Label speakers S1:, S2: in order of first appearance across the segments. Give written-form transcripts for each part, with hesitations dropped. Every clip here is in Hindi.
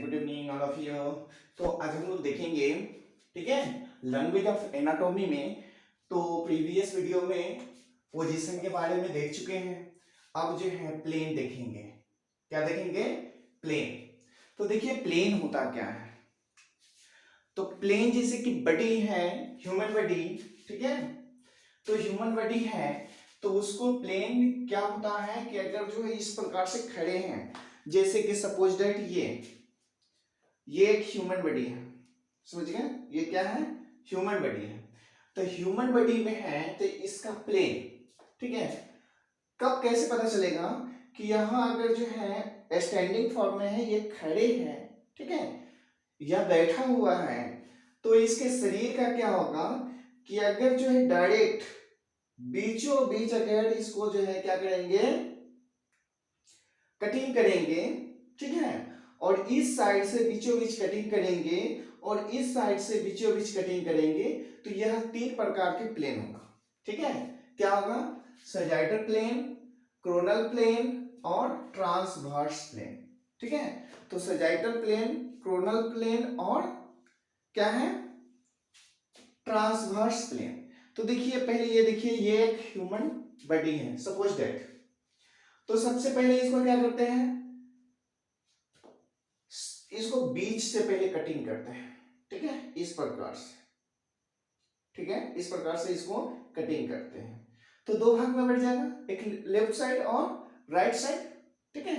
S1: Good evening all of you. तो आज हम लोग देखेंगे, ठीक है, लैंग्वेज ऑफ एनाटॉमी में। तो प्रीवियस वीडियो में पोजीशन के बारे में देख चुके हैं। अब जो है प्लेन देखेंगे। क्या देखेंगे? प्लेन। तो देखिए प्लेन होता क्या है। तो प्लेन जैसे कि बॉडी है, ह्यूमन बॉडी, ठीक है। तो ह्यूमन बॉडी है तो उसको प्लेन क्या होता है कि अगर जो है इस प्रकार से खड़े हैं, जैसे कि सपोज दैट ये एक ह्यूमन बॉडी है, समझ गए? ये क्या है? ह्यूमन बॉडी है। तो ह्यूमन बॉडी में है तो इसका प्लेन, ठीक है। कब कैसे पता चलेगा कि यहां अगर जो है स्टैंडिंग फॉर्म में है, ये खड़े हैं, ठीक है, या बैठा हुआ है, तो इसके शरीर का क्या होगा कि अगर जो है डायरेक्ट बीचों बीच अगर इसको जो है क्या करेंगे, कटिंग करेंगे, ठीक है, और इस साइड से बीचों बीच कटिंग करेंगे और इस साइड से बीचों बीच कटिंग करेंगे, तो यह तीन प्रकार के प्लेन होगा, ठीक है। क्या होगा? सजाइटल प्लेन, कोरोनल प्लेन और ट्रांसवर्स प्लेन, ठीक है। तो सजाइटल प्लेन, कोरोनल प्लेन और क्या है? Transverse plane. तो देखिए पहले ये देखिए, ये एक ह्यूमन बॉडी है सपोज दैट। तो सबसे पहले इसको क्या करते हैं, इसको बीच से पहले कटिंग करते हैं, ठीक है, इस प्रकार से, ठीक है, इस प्रकार से इसको कटिंग करते हैं। तो दो भाग में बढ़ जाएगा, एक लेफ्ट साइड और राइट साइड, ठीक है,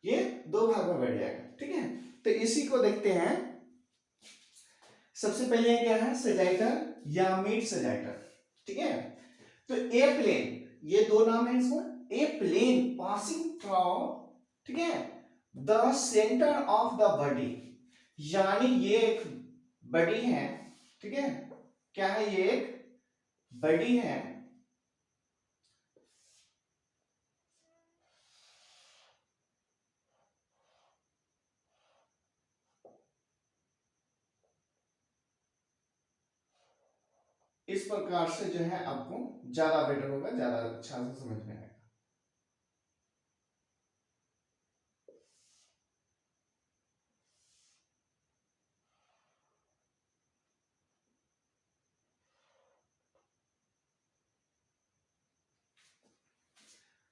S1: ये दो भाग में बढ़ जाएगा, ठीक है। तो इसी को देखते हैं। सबसे पहले क्या है? सजाइटल या मिड सजाइटल, ठीक है। तो ए प्लेन, ये दो नाम है इसको। ए प्लेन पासिंग थ्रू, ठीक है, the centre of the body, यानी ये एक बॉडी है, ठीक है। क्या है? ये एक बॉडी है, इस प्रकार से जो है आपको ज्यादा बेटर होगा, ज्यादा अच्छा से समझ में आएगा।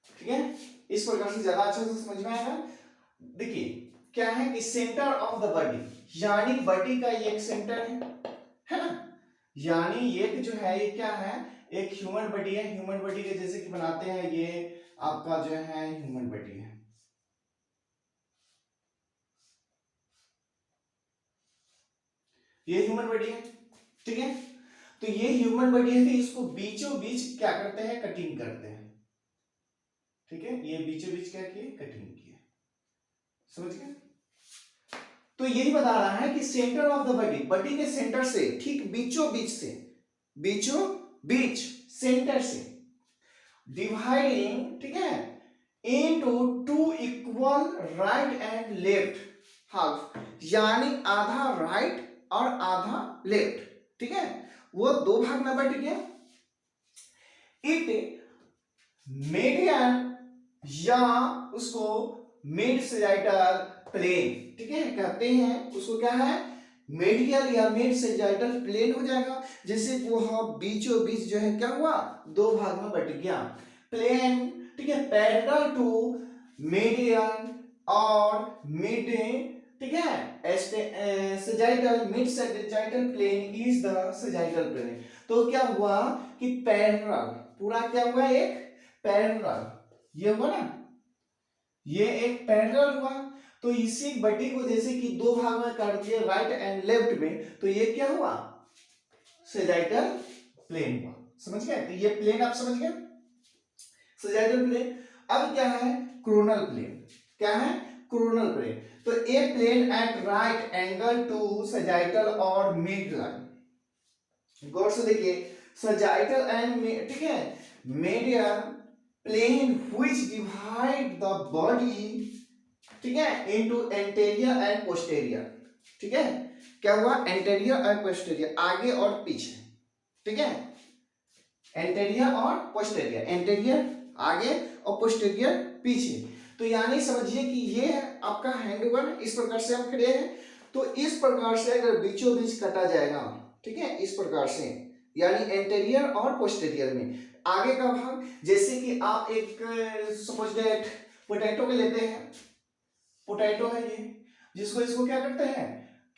S1: ठीक है, इस प्रकार से ज्यादा अच्छा से समझ में आएगा। देखिए क्या है कि सेंटर ऑफ द बॉडी, यानी बॉडी का ये एक सेंटर है ना। यानी ये जो है ये क्या है? एक ह्यूमन बॉडी है। ह्यूमन बॉडी के जैसे कि बनाते हैं, ये आपका जो है ह्यूमन बॉडी है, ये ह्यूमन बॉडी है, ठीक है। तो ये ह्यूमन बॉडी है, तो इसको बीचों बीच क्या करते हैं? कटिंग करते हैं, ठीक है। ये बीचों बीच क्या किए? कटिंग किए, समझ गए? तो यही बता रहा है कि centre of the body, body के सेंटर से ठीक बीचों बीच से, बीचों बीच सेंटर से डिवाइडिंग, ठीक है, into two equal right and left half, यानी आधा राइट और आधा लेफ्ट, ठीक है, वो दो भाग में बट गया। इट मीडियन या उसको मिड सजाइटल प्लेन, ठीक है, कहते हैं उसको। क्या है? मेडियल या मिड सजाइटल प्लेन हो जाएगा। जैसे वो बीचों बीच जो है क्या हुआ? दो भाग में बट गया। प्लेन, ठीक है, पैरेलल टू मीडियन और मिड, ठीक है, sagittal, mid sagittal plane is the sagittal plane. तो क्या हुआ कि पैरेलल, पूरा क्या हुआ? एक पैरेलल, ये हुआ ना, ये एक पैरेलल हुआ। तो इसी बॉडी को जैसे कि दो भाग में काट दिया, राइट एंड लेफ्ट में, तो ये क्या हुआ? सजाइटल प्लेन हुआ, समझ गए? तो ये प्लेन आप समझ गए, सजाइटल प्लेन। अब क्या है? Coronal plane. क्या है? Coronal plane. तो a plane at right angle to sagittal और मिड लाइन। गौर से देखिए, सजाइटल एंड, ठीक है, median plane which divide the body, ठीक है, इनटू एंटेरियर एंड पोस्टेरियर, ठीक है। क्या हुआ? एंटेरियर एंड पोस्टेरियर, आगे और पीछे, ठीक है, एंटेरियर और पोस्टेरियर, एंटेरियर आगे और पोस्टेरियर पीछे। तो यानी समझिए कि ये आपका हैंड वन, इस प्रकार से हम खड़े हैं, तो इस प्रकार से अगर बीचों बीच काटा जाएगा, ठीक है, इस प्रकार से, यानी एंटेरियर और पोस्टेरियर में आगे का भाग, जैसे कि आप एक सपोज दैट पोटैटो को लेते हैं, पोटैटो है ये, जिसको इसको क्या करते हैं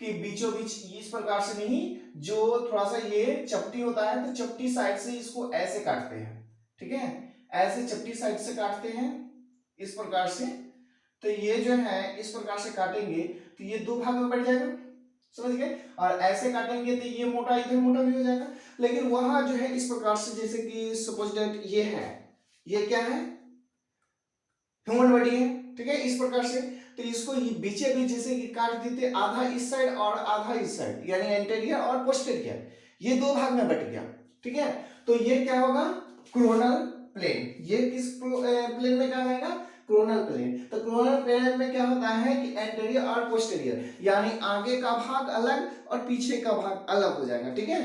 S1: कि बीचों बीच इस प्रकार से नहीं, जो थोड़ा सा ये चपटी होता है तो चपटी साइड से इसको ऐसे काटते हैं, ठीक है, ऐसे चपटी साइड से काटते हैं इस प्रकार से। तो ये जो है इस प्रकार से काटेंगे तो ये दो भाग में बढ़ जाएगा, समझ गए, और ऐसे काटेंगे तो ये मोटा इधर मोटा भी हो जाएगा। लेकिन वहां जो है इस प्रकार से, जैसे कि सपोज दैट ये है, ये क्या है, ह्यूमन बॉडी है, ठीक है, इस प्रकार से, तो इसको ये बीचे बीच जैसे कि काट देते, आधा इस साइड और आधा इस साइड, यानी एंटेरियर और पोस्टेरियर, ये दो भाग में बट गया, ठीक है। तो ये क्या होगा, क्रोनल प्लेन, ये किस प्लेन में क्या आएगा, क्रोनल प्लेन। तो क्रोनल प्लेन में क्या होता है कि एंटेरियर और पोस्टेरियर, यानी आगे का भाग अलग और पीछे का भाग अलग हो जाएगा, ठीक है।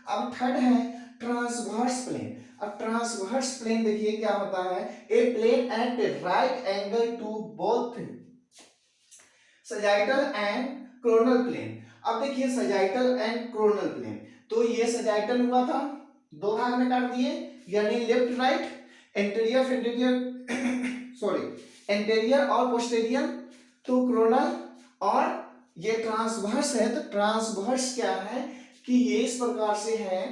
S1: अब थर्ड है ट्रांसवर्स प्लेन। अब ट्रांसवर्स प्लेन देखिए क्या होता है, a plane at right angle to both sagittal and coronal plane. अब देखिए सजाइटल एंड क्रोनल प्लेन, तो ये सजाइटल हुआ था, दो भाग में काट दिए, यानी लेफ्ट राइट, एंटेरियर फेंटेरियर सॉरी एंटेरियर और पोस्टेरियर, तो क्रोनल, और ये ट्रांसवर्स है, तो ट्रांसवर्स क्या है कि ये इस प्रकार से है,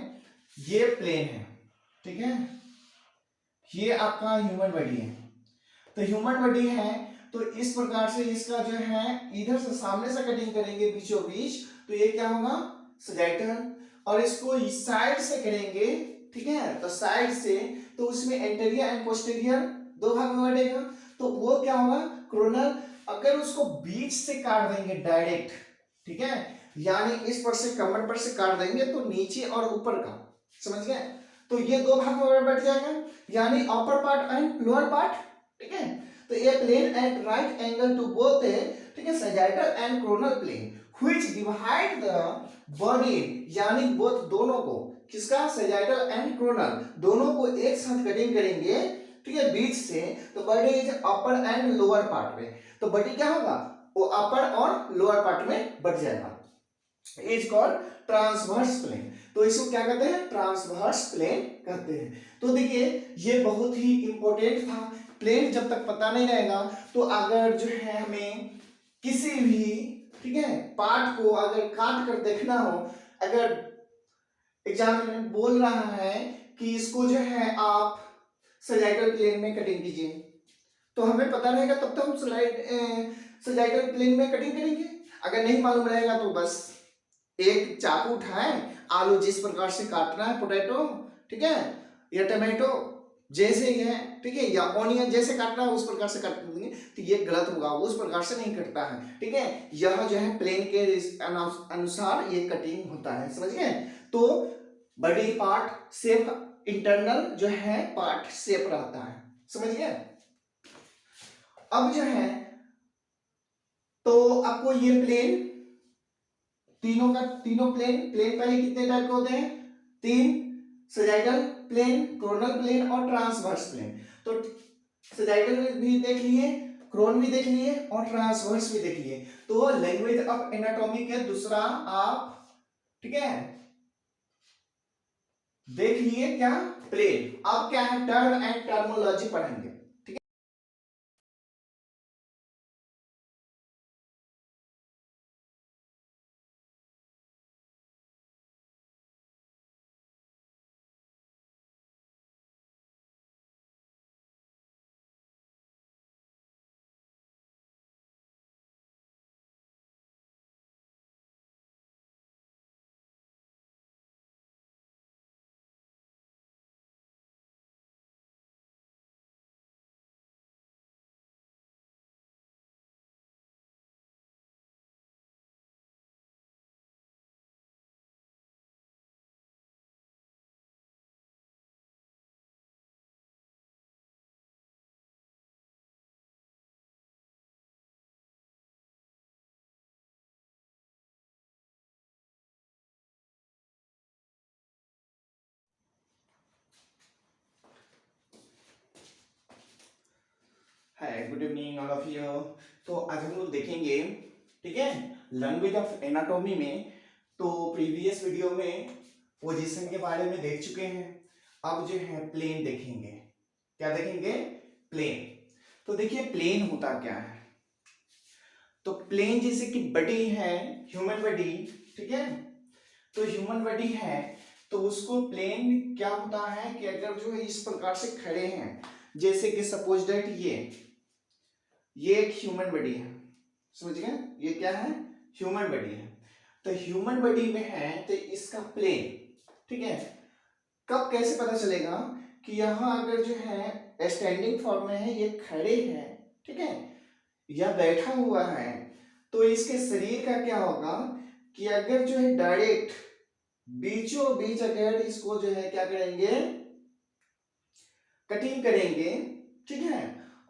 S1: ये प्लेन है, ठीक है, ये आपका ह्यूमन बॉडी है। तो ह्यूमन बॉडी है तो इस प्रकार से इसका जो है इधर से सामने से कटिंग करेंगे बीचों बीच, तो ये क्या होगा, सजाइटल, और इसको इस साइड से करेंगे, ठीक है, तो साइड से, तो उसमें एंटेरियर एंड पोस्टेरियर दो भाग में बटेगा, तो वो क्या होगा, क्रोनल। अगर उसको बीच से काट देंगे डायरेक्ट, ठीक है, यानी इस पर से कमर पर से काट देंगे तो नीचे और ऊपर का, समझ गए, तो ये दो भाग में बैठ जाएगा, यानी upper part and lower part, ठीक है। तो ये plane at right angle to both है, ठीक है, sagittal and coronal plane which divide the body, यानी बोथ दोनों को, किसका, सजाइटल एंड क्रोनल, दोनों को एक साथ कटिंग करेंगे, ठीक है, बीच से, तो body is upper and lower part में, तो बॉडी क्या होगा, वो अपर और लोअर पार्ट में बढ़ जाएगा, इज कॉल्ड ट्रांसवर्स प्लेन। तो इसको क्या कहते हैं, ट्रांसवर्स प्लेन कहते हैं। तो देखिए ये बहुत ही इंपॉर्टेंट था, प्लेन जब तक पता नहीं रहेगा, तो अगर जो है हमें किसी भी, ठीक है, पार्ट को अगर काट कर देखना हो, अगर एग्जाम में बोल रहा है कि इसको जो है आप सजाइटल प्लेन में कटिंग कीजिए, तो हमें पता रहेगा तब तो हम सजाइटल प्लेन में कटिंग करेंगे। अगर नहीं मालूम रहेगा तो बस एक चाकू उठाएं, आलू जिस प्रकार से काटना है, पोटैटो, ठीक है, या टमाटो जैसे ही है, ठीक है, या ऑनियन जैसे काटना है उस प्रकार से काट देंगे, तो ये गलत होगा, उस प्रकार से नहीं कटता है, ठीक है, यह जो है प्लेन के अनुसार ये कटिंग होता है, समझ गए। तो बॉडी पार्ट शेप, इंटरनल जो है पार्ट शेप रहता है, समझ गए। अब जो है तो आपको ये प्लेन, तीनों प्लेन, पहले कितने टाइप के होते हैं, तीन, सजाइटल प्लेन, क्रोनल प्लेन और ट्रांसवर्स प्लेन। तो सजाइटल भी देख लिए, क्रोन भी देख लिए और ट्रांसवर्स भी देख लिए। तो लैंग्वेज ऑफ एनाटॉमी के दूसरा आप, ठीक है, देख लिए क्या, प्लेन। अब क्या है, टर्म एंड टर्मोलॉजी पढ़ेंगे। Hi, good evening all of you. तो आज हम लोग देखेंगे, ठीक है, लैंग्वेज ऑफ एनाटॉमी में। तो प्रीवियस वीडियो में पोजीशन के बारे में देख चुके हैं। अब जो है प्लेन देखेंगे। क्या देखेंगे? प्लेन। तो देखिए प्लेन होता क्या है। तो प्लेन जैसे कि बॉडी है, ह्यूमन बॉडी, ठीक है। तो ह्यूमन बॉडी है तो उसको प्लेन क्या होता है कि अगर जो है इस प्रकार से खड़े हैं, जैसे कि सपोज दैट ये एक ह्यूमन बॉडी है, समझ गए? ये क्या है? ह्यूमन बॉडी है। तो ह्यूमन बॉडी में है तो इसका प्लेन, ठीक है। कब कैसे पता चलेगा कि यहाँ अगर जो है स्टैंडिंग फॉर्म में है, ये खड़े हैं, ठीक है, या बैठा हुआ है, तो इसके शरीर का क्या होगा कि अगर जो है डायरेक्ट बीचों बीच अगर इसको जो है क्या करेंगे, कटिंग करेंगे, ठीक है,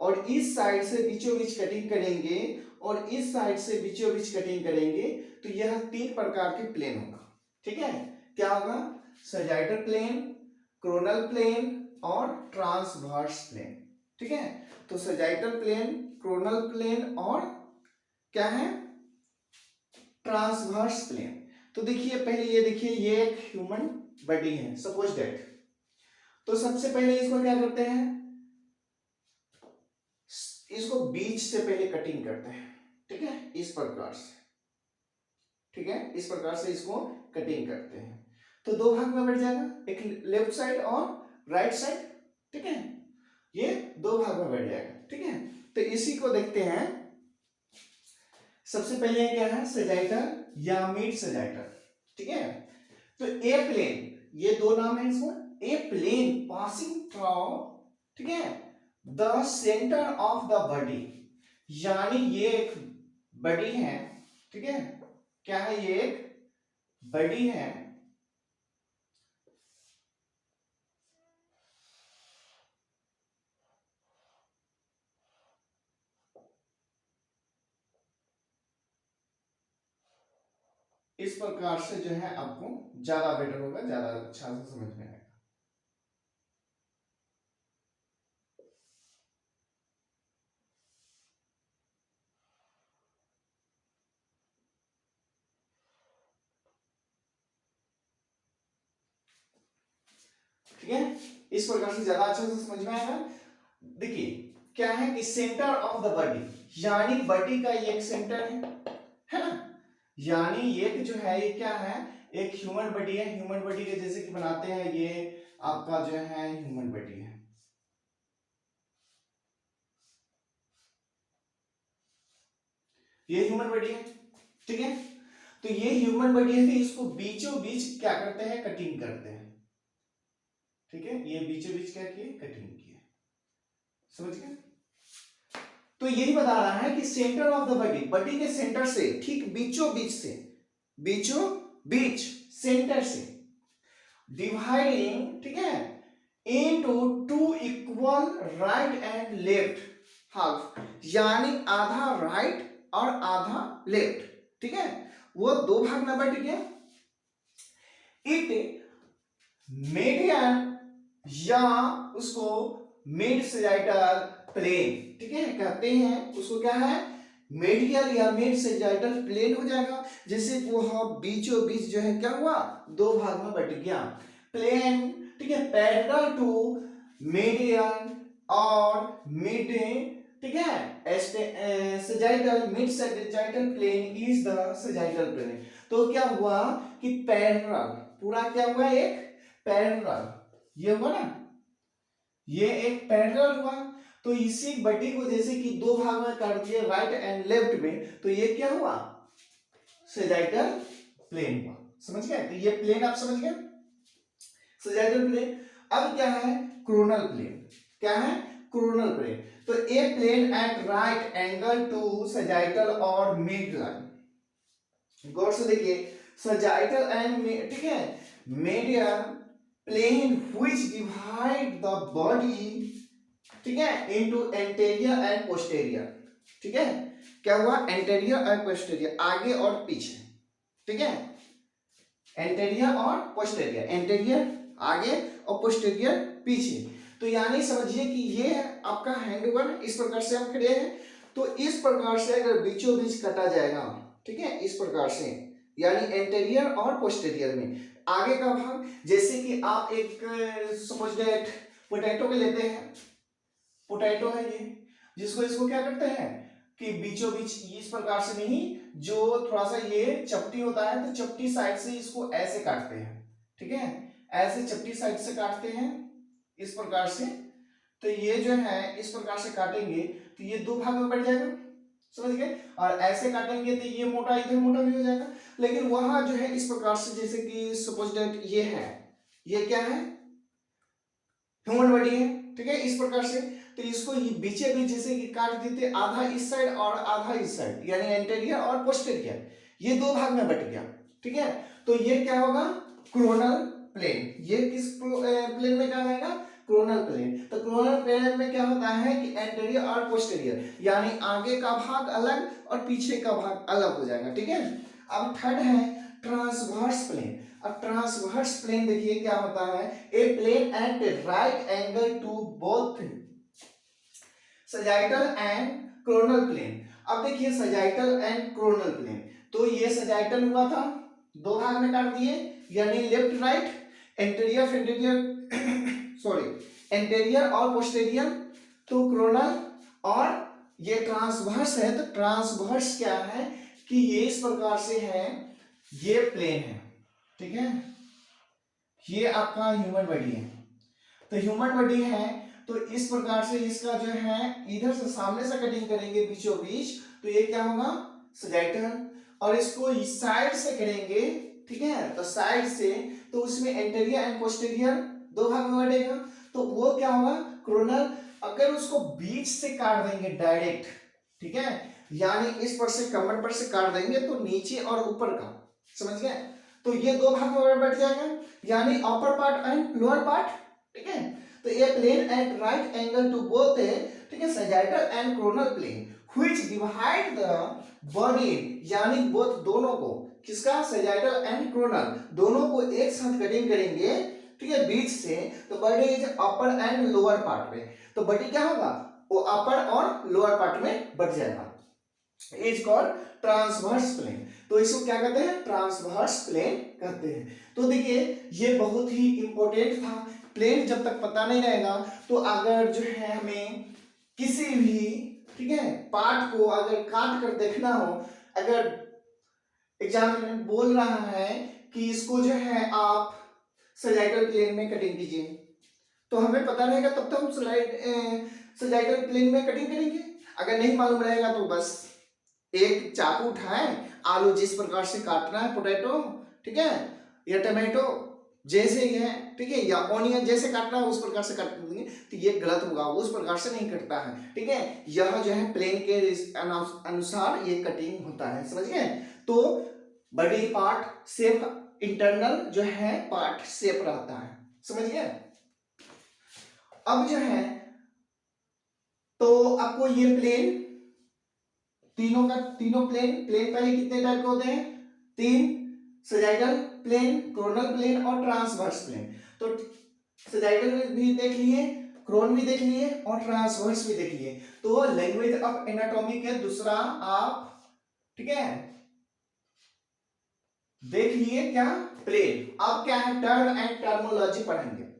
S1: और इस साइड से बीचों बीच कटिंग करेंगे और इस साइड से बीचों बीच कटिंग करेंगे, तो यह तीन प्रकार के प्लेन होगा, ठीक है। क्या होगा? सैजिटल प्लेन, कोरोनल प्लेन और ट्रांसवर्स प्लेन, ठीक है। तो सैजिटल प्लेन, कोरोनल प्लेन और क्या है? Transverse plane. तो देखिए पहले ये देखिए, ये एक ह्यूमन बॉडी है सपोज दैट। तो सबसे पहले इसको क्या करते हैं, इसको बीच से पहले कटिंग करते हैं, ठीक है, इस प्रकार से, ठीक है, इस प्रकार से इसको कटिंग करते हैं। तो दो भाग में बढ़ जाएगा, एक लेफ्ट साइड और राइट साइड, ठीक है, ये दो भाग में बढ़ जाएगा, ठीक है। तो इसी को देखते हैं। सबसे पहले क्या है? सैजिटल या मिड सैजिटल, ठीक है। तो ए प्लेन, ये दो नाम है इसको। ए प्लेन पासिंग थ्रू, ठीक है, the centre of the body, यानी ये एक बॉडी है, ठीक है। क्या है? ये एक बॉडी है, इस प्रकार से जो है आपको ज्यादा बेटर होगा, ज्यादा अच्छा से समझ में आएगा। ठीक है, इस प्रकार से ज्यादा अच्छा से समझ में आएगा। देखिए क्या है कि सेंटर ऑफ द बॉडी, यानी बॉडी का ये एक सेंटर है ना, यानी ये जो है ये क्या है? एक ह्यूमन बॉडी है। ह्यूमन बॉडी के जैसे कि बनाते हैं, ये आपका जो है ह्यूमन बॉडी है, ये ह्यूमन बॉडी है, ठीक है। तो ये ह्यूमन बॉडी है, तो इसको बीचों बीच क्या करते हैं? कटिंग करते हैं, ठीक है। ये बीचों बीच क्या किए? कटिंग किए, समझ गए? तो यही बता रहा है कि centre of the body, body के सेंटर से ठीक बीचों बीच से, बीचों बीच सेंटर से डिवाइडिंग, ठीक है, into two equal right and left half, यानी आधा राइट और आधा लेफ्ट, ठीक है, वो दो भाग में बट गया। इट मेडियन या उसको मिड सैजिटल प्लेन, ठीक है, कहते हैं। उसको क्या है? मेडियल या मिड सैजिटल प्लेन हो जाएगा। जैसे वो बीचों बीच जो है क्या हुआ? दो भाग में बट गया। प्लेन, ठीक है, पैरेलल टू मेडियन और मिड, ठीक है, sagittal, mid sagittal plane is the sagittal plane. तो क्या हुआ कि पैरेलल, पूरा क्या हुआ? एक पैरेलल, ये हुआ ना, ये एक पैरेलल हुआ। तो इसी बॉडी को जैसे कि दो भाग में काट दिया, राइट एंड लेफ्ट में, तो ये क्या हुआ? सैजिटल प्लेन हुआ, समझ गए? तो ये प्लेन आप समझ गए, सैजिटल प्लेन। अब क्या है? Coronal plane. क्या है? Coronal plane. तो a plane at right angle to sagittal और मिड लाइन। गौर से देखिए, सैजिटल एंड, ठीक है, medial plane which divide the body, ठीक है, into anterior and posterior, ठीक है। क्या हुआ? anterior और posterior, आगे और पीछे, ठीक है, anterior और posterior, anterior आगे और posterior पीछे। तो यानी समझिए कि ये है आपका हैंड वन, इस प्रकार से हम खड़े हैं, तो इस प्रकार से अगर बीचों बीच कटा जाएगा, ठीक है, इस प्रकार से, यानी एंटेरियर और पोस्टेरियर में आगे का भाग, जैसे कि आप एक सपोज दैट पोटैटो के लेते हैं, पोटैटो है ये, जिसको इसको क्या करते हैं कि बीचों बीच इस प्रकार से नहीं, जो थोड़ा सा ये चपटी होता है तो चपटी साइड से इसको ऐसे काटते हैं, ठीक है, ऐसे चपटी साइड से काटते हैं इस प्रकार से। तो ये जो है इस प्रकार से काटेंगे तो ये दो भाग में बढ़ जाएगा, समझ गए, और ऐसे काटेंगे तो ये मोटा इधर मोटा भी हो जाएगा। लेकिन वहां जो है इस प्रकार से, जैसे कि सपोज दैट ये है, ये क्या है, ह्यूमन बॉडी है, ठीक है, इस प्रकार से, तो इसको ये बीचे बीच जैसे कि काट देते, आधा इस साइड और आधा इस साइड, यानी एंटेरियर और पोस्टेरियर, ये दो भाग में बट गया, ठीक है। तो ये क्या होगा, क्रोनल प्लेन। ये किस प्लेन में क्या आएगा, क्रोनल प्लेन। तो क्रोनल प्लेन में क्या होता है कि एंटेरियर और पोस्टेरियर, यानी आगे का भाग अलग और पीछे का भाग अलग हो जाएगा, ठीक है। अब थर्ड है ट्रांसवर्स प्लेन। अब ट्रांसवर्स प्लेन देखिए क्या होता है, a plane at right angle to both sagittal and coronal plane. अब देखिए सजाइटल एंड क्रोनल प्लेन, तो ये सजाइटल हुआ था, दो भाग में काट दिए, यानी left right, anterior anterior sorry anterior और पोस्टेरियर, तो क्रोनल, और ये ट्रांसवर्स है, तो ट्रांसवर्स क्या है कि ये इस प्रकार से है, ये प्लेन है, ठीक है, ये आपका ह्यूमन बॉडी है, तो ह्यूमन बॉडी है, तो इस प्रकार से इसका जो है इधर से सामने से कटिंग करेंगे बीचों बीच, तो ये क्या होगा, सजाइटल, और इसको इस साइड से करेंगे, ठीक है, तो साइड से, तो उसमें एंटेरियर एंड पोस्टेरियर दो भाग में बटेगा, तो वो क्या होगा, क्रोनल। अगर उसको बीच से काट देंगे डायरेक्ट, ठीक है, यानी इस पर से कमर पर से काट देंगे तो नीचे और ऊपर का, समझ गए, तो ये दो भाग में बैठ जाएगा, यानी upper part and lower part, ठीक है। तो ये plane at right angle to both है, ठीक है, sagittal and coronal plane which divide the body, यानी बोथ दोनों को, किसका, सजाइटल एंड क्रोनल, दोनों को एक साथ कटिंग करेंगे, ठीक है, बीच से, तो body is upper and lower part में, तो बॉडी क्या होगा, वो अपर और लोअर पार्ट में बढ़ जाएगा, इज कॉल्ड ट्रांसवर्स प्लेन। तो इसको क्या कहते हैं, ट्रांसवर्स प्लेन कहते हैं। तो देखिए ये बहुत ही इंपॉर्टेंट था, प्लेन जब तक पता नहीं रहेगा, तो अगर जो है हमें किसी भी, ठीक है, पार्ट को अगर काट कर देखना हो, अगर एग्जामिनर बोल रहा है कि इसको जो है आप सजाइटल प्लेन में कटिंग कीजिए, तो हमें पता रहेगा तब तो हम सजाइटल प्लेन में कटिंग करेंगे। अगर नहीं मालूम रहेगा तो बस एक चाकू उठाएं, आलू जिस प्रकार से काटना है, पोटैटो, ठीक है, या टमाटो जैसे ही है, ठीक है, या ऑनियन जैसे काटना है उस प्रकार से काट देंगे, तो ये गलत होगा, उस प्रकार से नहीं कटता है, ठीक है। यह जो है प्लेन के अनुसार ये कटिंग होता है, समझ गए। तो बॉडी पार्ट सेफ, इंटरनल जो है पार्ट सेफ रहता है, समझ गए। अब जो है तो आपको ये प्लेन तीनों प्लेन पहले कितने टाइप के होते हैं, तीन, सजाइटल प्लेन, क्रोनल प्लेन और ट्रांसवर्स प्लेन। तो सजाइटल भी देख लिए, क्रोन भी देख लिए और ट्रांसवर्स भी देख लिए। तो लैंग्वेज ऑफ एनाटॉमी के दूसरा आप, ठीक है, देख लिए क्या, प्लेन। अब क्या है, टर्म एंड टर्मोलॉजी पढ़ेंगे।